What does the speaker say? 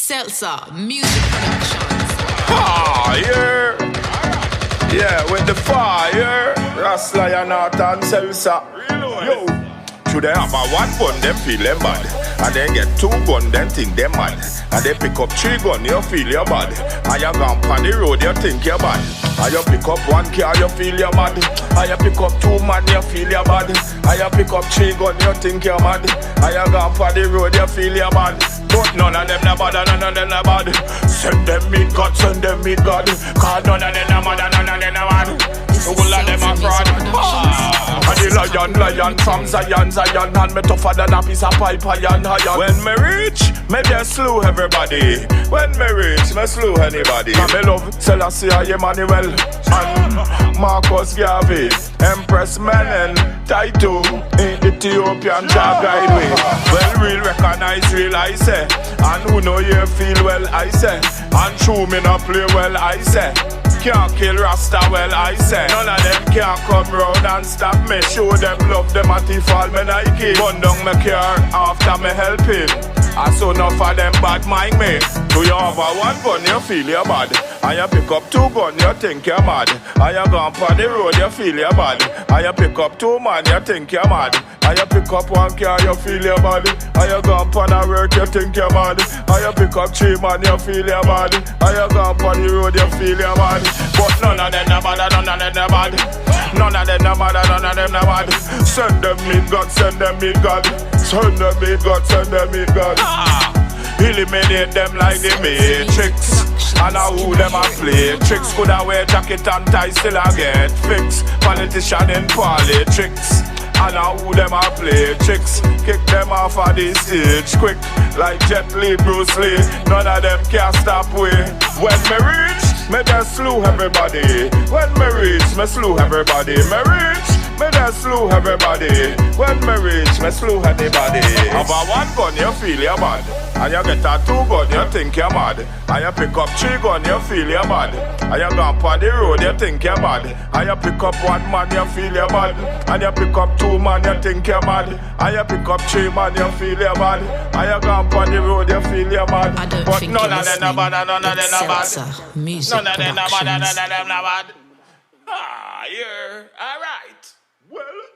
Seltzer Music Productions. Ah, yeah. Yeah, with the fire. Ras Lion Art and Seltzer. Yo. Should they have a one gun, them feel them bad. And then get two gun, then think them mad. And they pick up three gun, you feel your bad. And you gone on the road, you think you're bad. And you pick up one car, you feel you're mad. And you pick up two man, you feel you're bad. And you pick up three gun, you think you're mad. And you gone on the road, you feel you're bad. But none of them na bad, none of them na bad. Send them meet God, send them meet God. Cause none of them na mad, none of them na bad. All of them are fraud. And the lion from Zion, and me tougher than a piece of pipe, iron. When me reach, me just slew everybody. When me reach, me slew anybody. And me love Selassie Emmanuel and Marcus Garvey, Empress Menen, Taito, in Ethiopian Jah guide way. Well, real recognize real, I say. And who know you feel well, I say. And true me not play well, I say. Can't kill Rasta, well, I say. None of them can't come round and stop me. Show them love, them at the fall, me Nike. Gun down my car after me helping. I saw enough of them bad mind me. Do you have a one gun, you feel you're bad. And you pick up two gun, you think you're mad. And you gone on the road, you feel you're bad. And you pick up two man, you think you're mad. And you pick up one car, you feel you're bad. And you gone on the work, you think you're mad. And you pick up three man, you feel you're bad. And you gone on the road, you feel you're bad. But none of them are bad, none of them are bad. None of them are bad, none of them are bad. Send them meet God, send them meet God. Send them meet God, send them meet God. Eliminate them like the Matrix. And now who them a play tricks. Coulda wear jacket and tie, still a get fixed. Politician in politics. And now who them a play tricks. Kick them off of the stage quick. Like Jet Li, Bruce Lee. None of them can stop we. When me reach, me just slew everybody. When me reach, me slew everybody. Me reach, me just slew everybody. When me reach, me slew anybody. Have a one gun, you feel you're bad. And you get a two gun, you think you're mad. And you pick up three gun, you feel you're bad. And you gone on the road, you think you're bad. And you pick up one man, you feel you're bad. And you pick up two man, you think you're mad. And you pick up three man, you feel you're bad. And you gone on the road, you feel you're mad. But none of them are bad, none of them are bad. None of them are bad, none of them are bad. Ah, yeah, alright. Well.